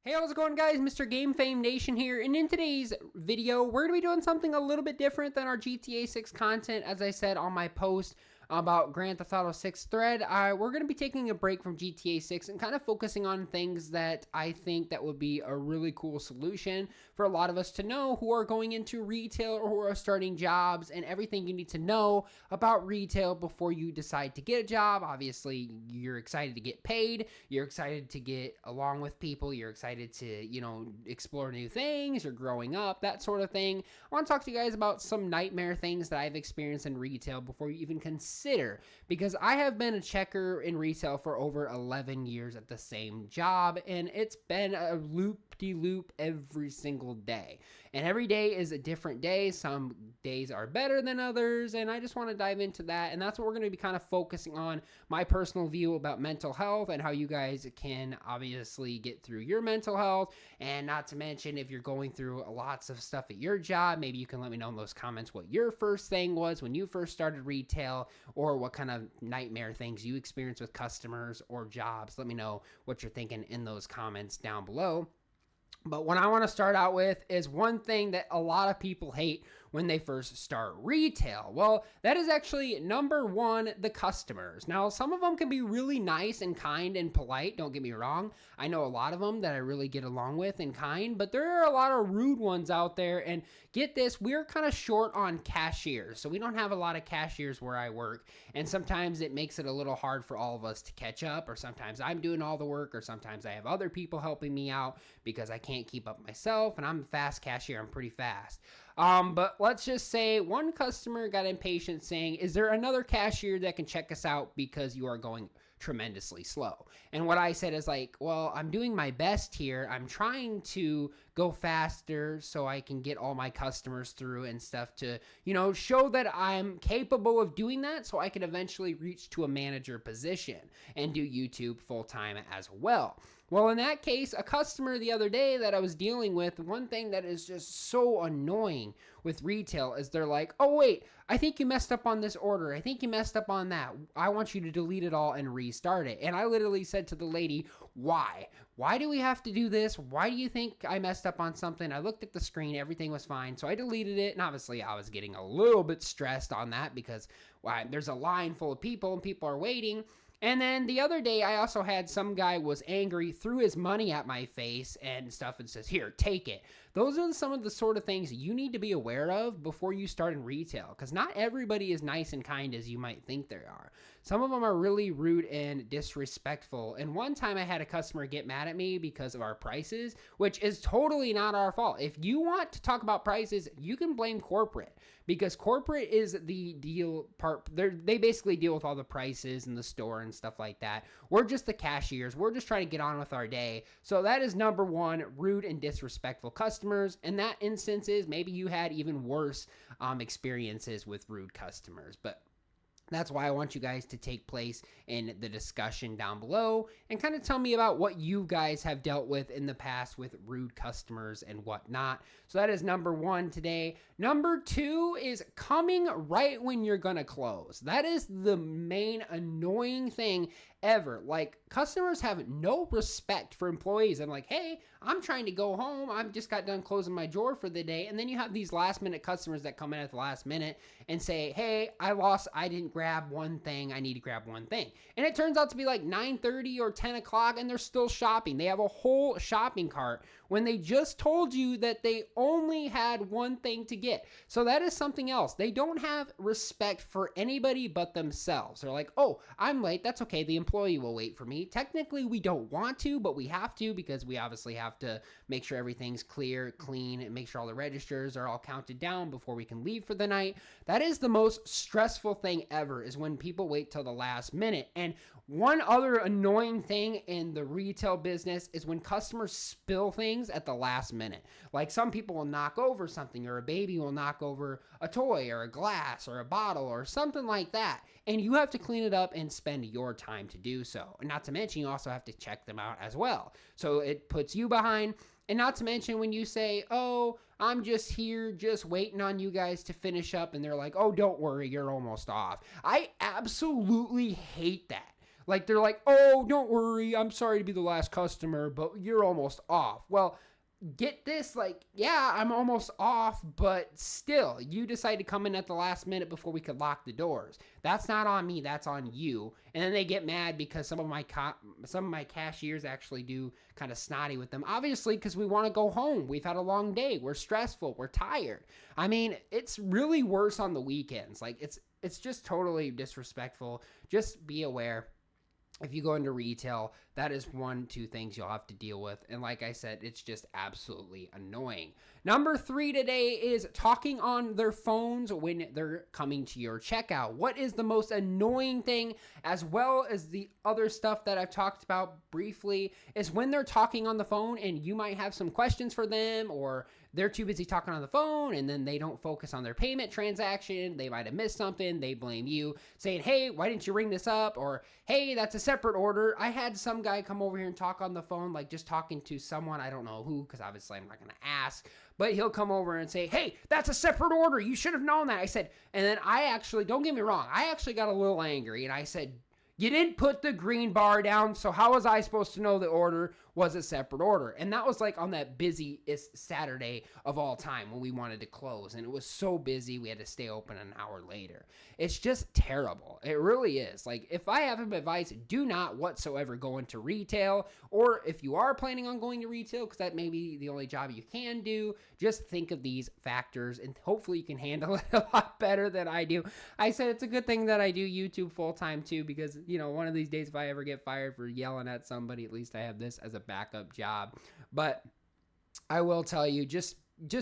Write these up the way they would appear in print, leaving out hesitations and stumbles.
Hey, how's it going, guys? Mr. Game Fame Nation here, and in today's video, we're going to be doing something a little bit different than our GTA 6 content. As I said on my post about Grand Theft Auto 6 thread, we're going to be taking a break from GTA 6 and kind of focusing on things that I think that would be a really cool solution for a lot of us to know who are going into retail or who are starting jobs, and everything you need to know about retail before you decide to get a job. Obviously, you're excited to get paid, you're excited to get along with people, you're excited to, explore new things, you're growing up, that sort of thing. I want to talk to you guys about some nightmare things that I've experienced in retail before you even consider, because I have been a checker in retail for over 11 years at the same job, and it's been a loop-de-loop every single day. And every day is a different day. Some days are better than others, and I just want to dive into that. And that's what we're going to be kind of focusing on, my personal view about mental health and how you guys can obviously get through your mental health. And not to mention, if you're going through lots of stuff at your job, maybe you can let me know in those comments what your first thing was when you first started retail, or what kind of nightmare things you experience with customers or jobs. Let me know what you're thinking in those comments down below. But what I want to start out with is one thing that a lot of people hate when they first start retail. Well, that is actually number one, the customers. Now, some of them can be really nice and kind and polite, don't get me wrong. I know a lot of them that I really get along with and kind, but there are a lot of rude ones out there. And get this, we're kind of short on cashiers, so we don't have a lot of cashiers where I work. And sometimes it makes it a little hard for all of us to catch up, or sometimes I'm doing all the work, or sometimes I have other people helping me out because I can't keep up myself, and I'm a fast cashier. I'm pretty fast. But let's just say one customer got impatient saying, is there another cashier that can check us out because you are going tremendously slow? And what I said is like, well, I'm doing my best here. I'm trying to go faster so I can get all my customers through and stuff to, show that I'm capable of doing that, so I can eventually reach to a manager position and do YouTube full time as well. Well, in that case, a customer the other day that I was dealing with, one thing that is just so annoying with retail is they're like, oh, wait, I think you messed up on this order. I think you messed up on that. I want you to delete it all and restart it. And I literally said to the lady, why? Why do we have to do this? Why do you think I messed up on something? I looked at the screen, everything was fine. So I deleted it. And obviously I was getting a little bit stressed on that because there's a line full of people and people are waiting. And then the other day, I also had some guy was angry, threw his money at my face and stuff and says, here, take it. Those are some of the sort of things you need to be aware of before you start in retail, because not everybody is nice and kind as you might think they are. Some of them are really rude and disrespectful. And one time I had a customer get mad at me because of our prices, which is totally not our fault. If you want to talk about prices, you can blame corporate, because corporate is the deal part. They basically deal with all the prices in the store and stuff like that. We're just the cashiers. We're just trying to get on with our day. So that is number one, rude and disrespectful customers. And that instance is maybe you had even worse experiences with rude customers. But that's why I want you guys to take place in the discussion down below and kind of tell me about what you guys have dealt with in the past with rude customers and whatnot. So that is number one today. Number two is coming right when you're going to close. That is the main annoying thing ever. Like, customers have no respect for employees. I'm like, hey, I'm trying to go home. I've just got done closing my drawer for the day. And then you have these last minute customers that come in at the last minute and say, hey, I didn't grab one thing. I need to grab one thing. And it turns out to be like 9:30 or 10 o'clock and they're still shopping. They have a whole shopping cart when they just told you that they only had one thing to get. So that is something else. They don't have respect for anybody but themselves. They're like, oh, I'm late. That's okay. The employee will wait for me. Technically, we don't want to, but we have to, because we obviously have to make sure everything's clear, clean, and make sure all the registers are all counted down before we can leave for the night. That is the most stressful thing ever, is when people wait till the last minute. And one other annoying thing in the retail business is when customers spill things at the last minute. Like, some people will knock over something, or a baby will knock over a toy or a glass or a bottle or something like that. And you have to clean it up and spend your time to do so. And not to mention, you also have to check them out as well. So it puts you behind. And not to mention when you say, oh, I'm just here just waiting on you guys to finish up, and they're like, oh, don't worry, you're almost off. I absolutely hate that. Like they're like, oh, don't worry, I'm sorry to be the last customer, but you're almost off. Well, get this, like, yeah, I'm almost off, but still, you decide to come in at the last minute before we could lock the doors. That's not on me, that's on you. And then they get mad because some of my cashiers actually do kind of snotty with them, obviously, because we want to go home. We've had a long day, we're stressful, we're tired. I mean, it's really worse on the weekends. Like, it's just totally disrespectful. Just be aware. If you go into retail, that is 2 things you'll have to deal with. And like I said, it's just absolutely annoying. Number 3 today is talking on their phones when they're coming to your checkout. What is the most annoying thing, as well as the other stuff that I've talked about briefly, is when they're talking on the phone and you might have some questions for them, or they're too busy talking on the phone and then they don't focus on their payment transaction. They might have missed something. They blame you, saying, hey, why didn't you ring this up? Or, hey, that's a separate order. I had some guy come over here and talk on the phone, like just talking to someone, I don't know who, because obviously I'm not going to ask, but he'll come over and say, hey, that's a separate order. You should have known that. I said, and then I actually, don't get me wrong, I actually got a little angry and I said, you didn't put the green bar down, so how was I supposed to know the order was a separate order? And that was like on that busiest Saturday of all time when we wanted to close. And it was so busy, we had to stay open an hour later. It's just terrible. It really is. Like, if I have advice, do not whatsoever go into retail. Or if you are planning on going to retail, because that may be the only job you can do, just think of these factors and hopefully you can handle it a lot better than I do. I said it's a good thing that I do YouTube full time too, because, you know, one of these days if I ever get fired for yelling at somebody, at least I have this as a backup job. But I will tell you, just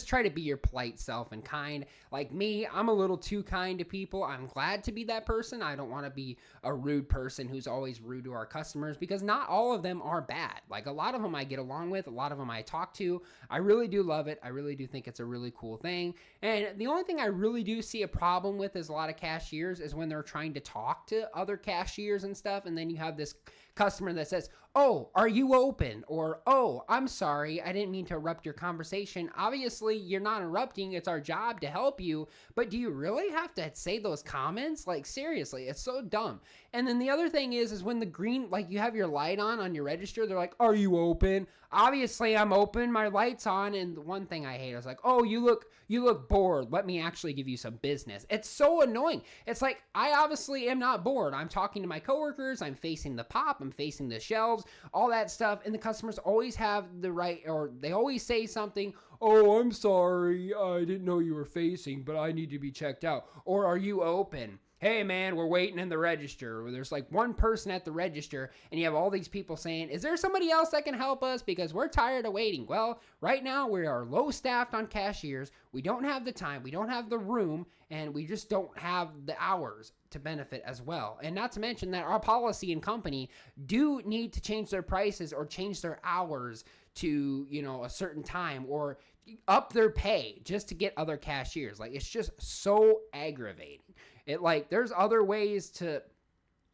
try to be your polite self and kind. Like me, I'm a little too kind to people. I'm glad to be that person. I don't want to be a rude person who's always rude to our customers, because not all of them are bad. Like, a lot of them I get along with, a lot of them I talk to. I really do love it. I really do think it's a really cool thing. And the only thing I really do see a problem with is a lot of cashiers is when they're trying to talk to other cashiers and stuff, and then you have this customer that says, oh, are you open? Or, oh, I'm sorry, I didn't mean to interrupt your conversation. Obviously, you're not interrupting. It's our job to help you. But do you really have to say those comments? Like, seriously, it's so dumb. And then the other thing is when the green, like, you have your light on your register, they're like, are you open? Obviously, I'm open. My light's on. And the one thing I hate is like, oh, you look bored. Let me actually give you some business. It's so annoying. It's like, I obviously am not bored. I'm talking to my coworkers. I'm facing the pop. I'm facing the shelves, all that stuff. And the customers always have the right, or they always say something. Oh, I'm sorry. I didn't know you were facing, but I need to be checked out. Or, are you open? Hey man, we're waiting in the register. Or there's like one person at the register and you have all these people saying, is there somebody else that can help us? Because we're tired of waiting. Well, right now we are low staffed on cashiers. We don't have the time. We don't have the room, and we just don't have the hours to benefit as well. And not to mention that our policy and company do need to change their prices or change their hours to, you know, a certain time, or up their pay just to get other cashiers. Like, it's just so aggravating. It, like, there's other ways to,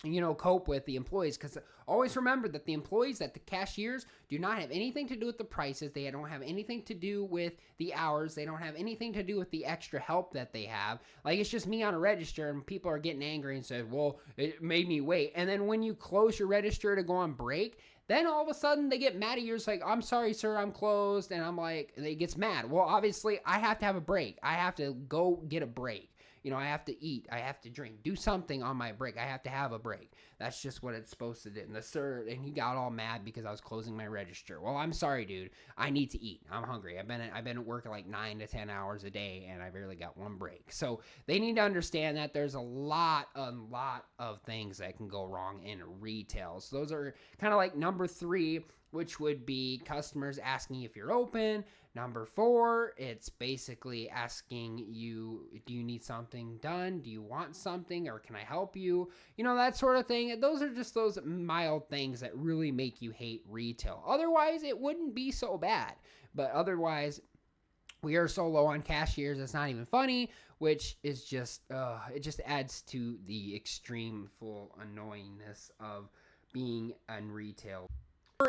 you know, cope with the employees, because always remember that the employees, that the cashiers do not have anything to do with the prices. They don't have anything to do with the hours. They don't have anything to do with the extra help that they have. Like, it's just me on a register and people are getting angry and say, well, it made me wait. And then when you close your register to go on break, then all of a sudden they get mad at you. It's like, I'm sorry, sir, I'm closed. And I'm like, and it gets mad. Well, obviously I have to have a break. I have to go get a break. You know, I have to eat. I have to drink. Do something on my break. I have to have a break. That's just what it's supposed to do. And the sir, and he got all mad because I was closing my register. Well, I'm sorry, dude. I need to eat. I'm hungry. I've been at work like 9 to 10 hours a day, and I barely got one break. So they need to understand that there's a lot of things that can go wrong in retail. So those are kind of like number 3, which would be customers asking if you're open. Number 4, it's basically asking you, do you need something done? Do you want something, or can I help you? You know, that sort of thing. Those are just those mild things that really make you hate retail. Otherwise, it wouldn't be so bad. But otherwise, we are so low on cashiers, it's not even funny, which is just, it just adds to the extreme full annoyingness of being in retail.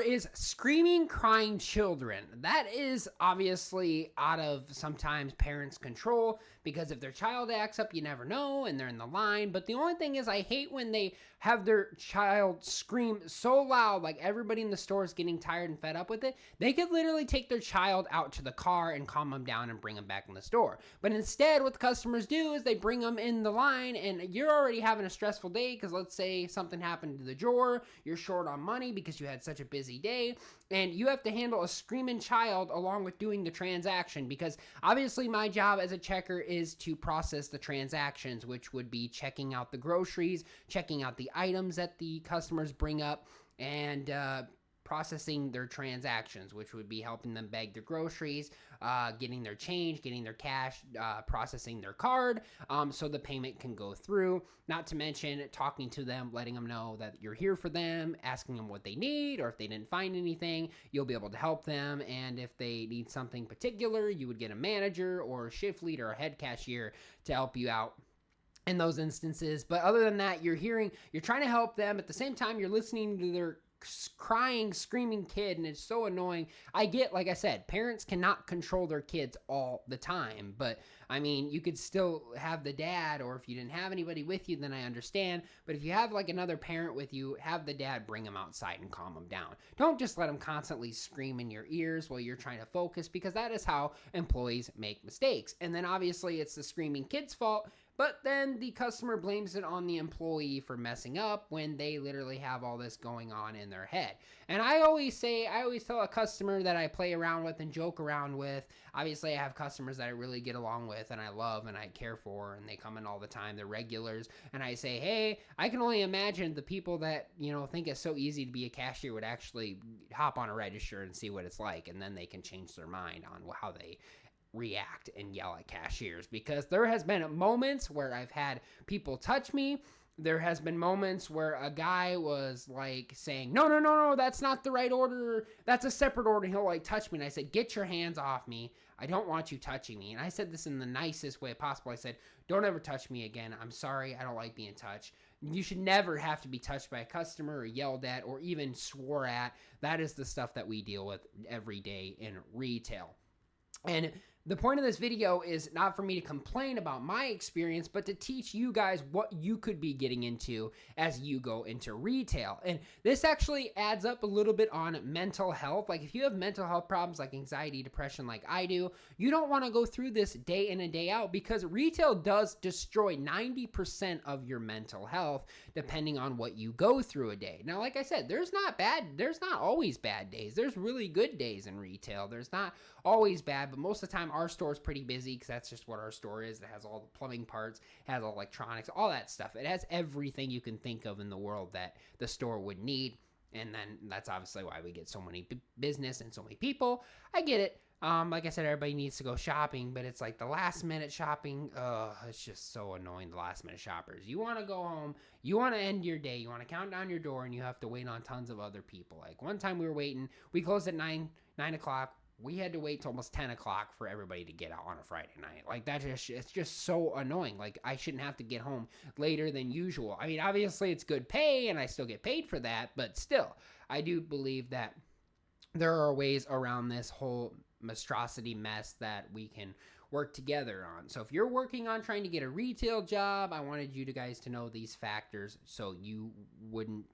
Is screaming, crying children. That is obviously out of sometimes parents' control, because if their child acts up, you never know, and they're in the line. But the only thing is, I hate when they have their child scream so loud, like everybody in the store is getting tired and fed up with it. They could literally take their child out to the car and calm them down and bring them back in the store. But instead, what the customers do is they bring them in the line, and you're already having a stressful day because let's say something happened to the drawer, you're short on money because you had such a busy day, and you have to handle a screaming child along with doing the transaction, because obviously my job as a checker is to process the transactions, which would be checking out the groceries, checking out the items that the customers bring up, and processing their transactions, which would be helping them bag their groceries, getting their change, getting their cash, processing their card, so the payment can go through. Not to mention talking to them, letting them know that you're here for them, asking them what they need, or if they didn't find anything, you'll be able to help them. And if they need something particular, you would get a manager or a shift leader or a head cashier to help you out in those instances. But other than that, you're trying to help them. At the same time, you're listening to their crying, screaming kid, and it's so annoying. I get, like I said, parents cannot control their kids all the time, but I mean, you could still have the dad, or if you didn't have anybody with you, then I understand. But if you have like another parent with you, have the dad bring them outside and calm them down. Don't just let them constantly scream in your ears while you're trying to focus, because that is how employees make mistakes. And then obviously it's the screaming kid's fault, but then the customer blames it on the employee for messing up when they literally have all this going on in their head. And I always tell a customer that I play around with and joke around with. Obviously, I have customers that I really get along with and I love and I care for, and they come in all the time. They're regulars. And I say, hey, I can only imagine the people that, think it's so easy to be a cashier would actually hop on a register and see what it's like. And then they can change their mind on how they react and yell at cashiers, because there has been moments where I've had people touch me. There has been moments where a guy was like saying, no, that's not the right order. That's a separate order. He'll like touch me. And I said, get your hands off me. I don't want you touching me. And I said this in the nicest way possible. I said, don't ever touch me again. I'm sorry. I don't like being touched. You should never have to be touched by a customer or yelled at or even swore at. That is the stuff that we deal with every day in retail. And the point of this video is not for me to complain about my experience, but to teach you guys what you could be getting into as you go into retail. And this actually adds up a little bit on mental health. Like if you have mental health problems like anxiety, depression like I do, you don't want to go through this day in and day out, because retail does destroy 90% of your mental health depending on what you go through a day. Now, like I said, there's not always bad days. There's really good days in retail. There's not always bad, but most of the time our store is pretty busy because that's just what our store is. It has all the plumbing parts, has electronics, all that stuff. It has everything you can think of in the world that the store would need. And then that's obviously why we get so many business and so many people. I get it. Like I said, everybody needs to go shopping, but it's like the last minute shopping. It's just so annoying. The last minute shoppers. You want to go home. You want to end your day. You want to count down your door, and you have to wait on tons of other people. Like one time we were waiting. We closed at 9 o'clock. We had to wait till almost 10 o'clock for everybody to get out on a Friday night. Like it's just so annoying. Like I shouldn't have to get home later than usual. I mean, obviously it's good pay and I still get paid for that, but still, I do believe that there are ways around this whole monstrosity mess that we can work together on. So if you're working on trying to get a retail job, I wanted you guys to know these factors so you wouldn't,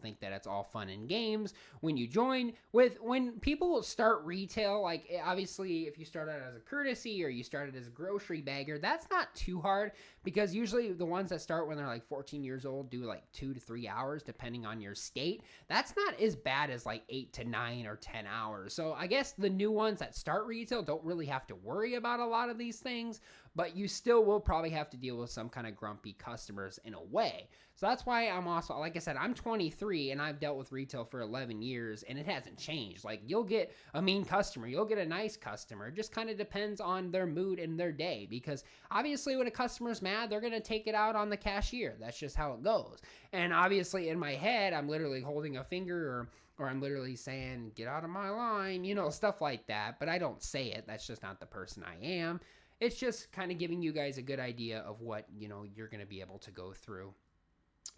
think that it's all fun and games when you join. When people start retail, like obviously if you started as a courtesy or you started as a grocery bagger, that's not too hard, because usually the ones that start when they're like 14 years old do like 2 to 3 hours depending on your state. That's not as bad as like 8 to 9 or 10 hours. So I guess the new ones that start retail don't really have to worry about a lot of these things, but you still will probably have to deal with some kind of grumpy customers in a way. So that's why I'm also, like I said, I'm 23 and I've dealt with retail for 11 years and it hasn't changed. Like you'll get a mean customer, you'll get a nice customer. It just kind of depends on their mood and their day, because obviously when a customer's mad, they're going to take it out on the cashier. That's just how it goes. And obviously in my head, I'm literally holding a finger or I'm literally saying, get out of my line, stuff like that. But I don't say it. That's just not the person I am. It's just kind of giving you guys a good idea of what, you're going to be able to go through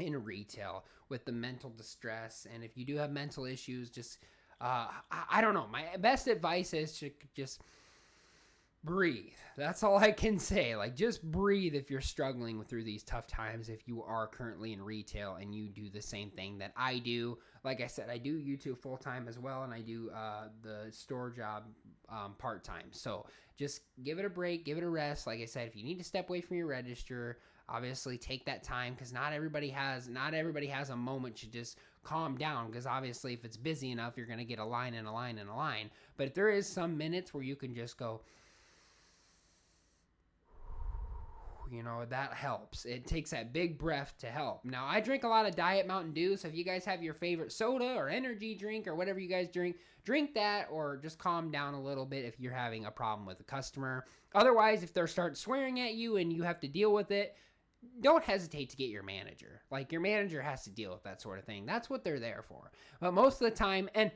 in retail with the mental distress. And if you do have mental issues, just I don't know. My best advice is to just breathe. That's all I can say. Like, just breathe if you're struggling through these tough times. If you are currently in retail and you do the same thing that I do, like I said, I do YouTube full time as well, and I do the store job part time. So just give it a break, give it a rest. Like I said, if you need to step away from your register, obviously take that time, because not everybody has a moment to just calm down, because obviously if it's busy enough, you're going to get a line and a line and a line. But if there is some minutes where you can just go, that helps. It takes that big breath to help. Now, I drink a lot of Diet Mountain Dew, so if you guys have your favorite soda or energy drink or whatever you guys drink that, or just calm down a little bit if you're having a problem with a customer. Otherwise, if they start swearing at you and you have to deal with it, don't hesitate to get your manager. Like, your manager has to deal with that sort of thing. That's what they're there for. But most of the time, and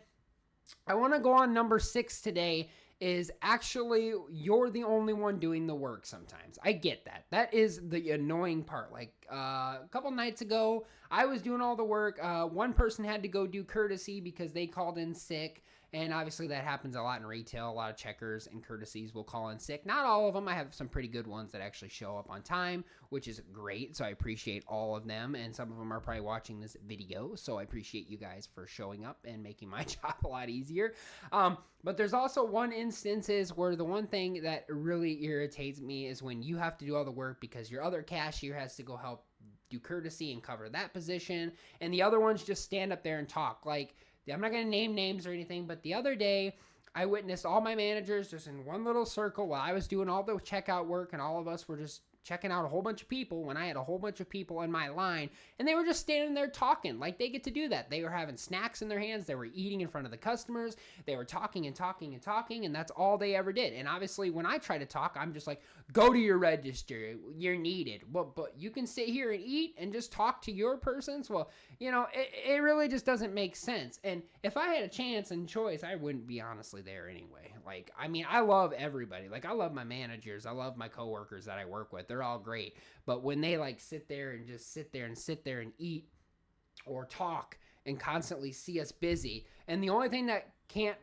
I want to go on number 6 today, is actually you're the only one doing the work sometimes. I get that. That is the annoying part. Like a couple nights ago, I was doing all the work. One person had to go do courtesy because they called in sick. And obviously that happens a lot in retail. A lot of checkers and courtesies will call in sick. Not all of them. I have some pretty good ones that actually show up on time, which is great. So I appreciate all of them. And some of them are probably watching this video. So I appreciate you guys for showing up and making my job a lot easier. But there's also one instances where the one thing that really irritates me is when you have to do all the work because your other cashier has to go help do courtesy and cover that position. And the other ones just stand up there and talk. Like, I'm not going to name names or anything, but the other day I witnessed all my managers just in one little circle while I was doing all the checkout work, and all of us were just checking out a whole bunch of people when I had a whole bunch of people in my line, and they were just standing there talking like they get to do that. They were having snacks in their hands. They were eating in front of the customers. They were talking and talking and talking, and that's all they ever did. And obviously when I try to talk, I'm just like, go to your register. You're needed. Well, but you can sit here and eat and just talk to your persons. Well, it really just doesn't make sense. And if I had a chance and choice, I wouldn't be honestly there anyway. Like, I mean, I love everybody. Like, I love my managers. I love my coworkers that I work with. They're all great. But when they like sit there and eat or talk and constantly see us busy, and the only thing that can't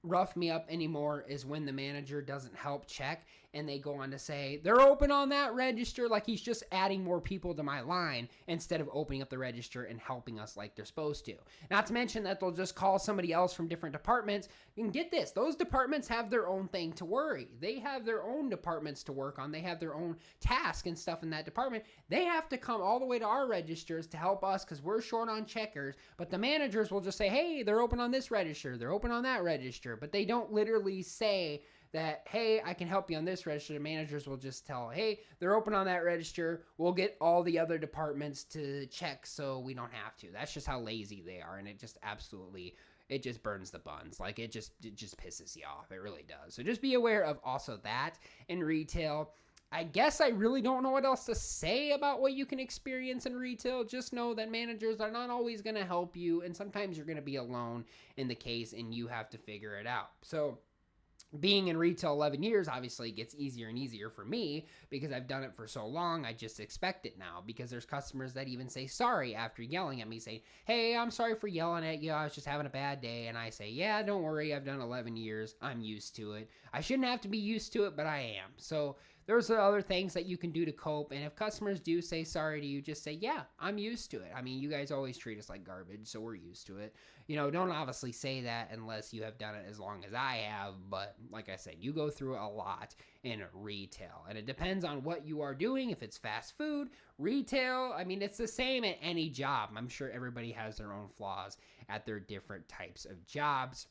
rough me up anymore is when the manager doesn't help check and they go on to say they're open on that register, like he's just adding more people to my line instead of opening up the register and helping us like they're supposed to. Not to mention that they'll just call somebody else from different departments. And get this, those departments have their own thing to worry. They have their own departments to work on. They have their own task and stuff in that department. They have to come all the way to our registers to help us because we're short on checkers. But the managers will just say, hey, they're open on this register. They're open on that register. But they don't literally say that, hey, I can help you on this register. The managers will just tell, hey, they're open on that register. We'll get all the other departments to check so we don't have to. That's just how lazy they are. And it just burns the buns. Like, it just pisses you off. It really does. So just be aware of also that in retail. I guess I really don't know what else to say about what you can experience in retail. Just know that managers are not always going to help you. And sometimes you're going to be alone in the case and you have to figure it out. So being in retail 11 years obviously gets easier and easier for me because I've done it for so long. I just expect it now because there's customers that even say sorry after yelling at me, saying, hey, I'm sorry for yelling at you. I was just having a bad day. And I say, yeah, don't worry. I've done 11 years. I'm used to it. I shouldn't have to be used to it, but I am. So there's other things that you can do to cope. And if customers do say sorry to you, just say, yeah, I'm used to it. I mean, you guys always treat us like garbage, so we're used to it. Don't obviously say that unless you have done it as long as I have. But like I said, you go through a lot in retail. And it depends on what you are doing. If it's fast food, retail, I mean, it's the same at any job. I'm sure everybody has their own flaws at their different types of jobs.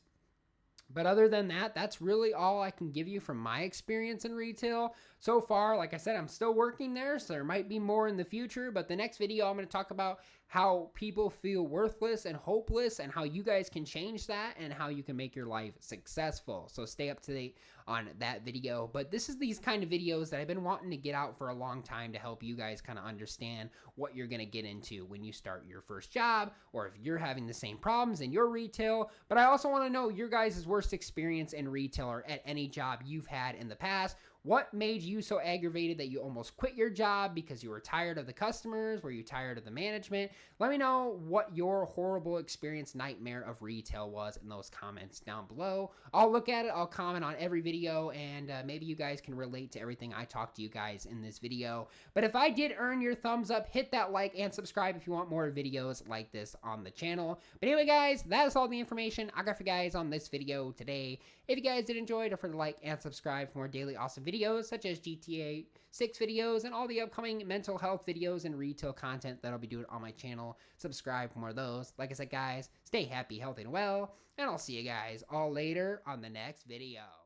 But other than that, that's really all I can give you from my experience in retail. So far, like I said, I'm still working there, so there might be more in the future. But the next video, I'm going to talk about how people feel worthless and hopeless and how you guys can change that and how you can make your life successful. So stay up to date on that video. But this is these kind of videos that I've been wanting to get out for a long time to help you guys kind of understand what you're going to get into when you start your first job or if you're having the same problems in your retail. But I also want to know your guys' worst experience in retail or at any job you've had in the past. What made you so aggravated that you almost quit your job because you were tired of the customers? Were you tired of the management? Let me know what your horrible experience nightmare of retail was in those comments down below. I'll look at it, I'll comment on every video, and maybe you guys can relate to everything I talked to you guys in this video. But if I did earn your thumbs up, hit that like and subscribe if you want more videos like this on the channel. But anyway, guys, that is all the information I got for you guys on this video today. If you guys did enjoy, don't forget to like and subscribe for more daily awesome videos such as GTA 6 videos and all the upcoming mental health videos and retail content that I'll be doing on my channel. Subscribe for more of those. Like I said, guys, stay happy, healthy, and well, and I'll see you guys all later on the next video.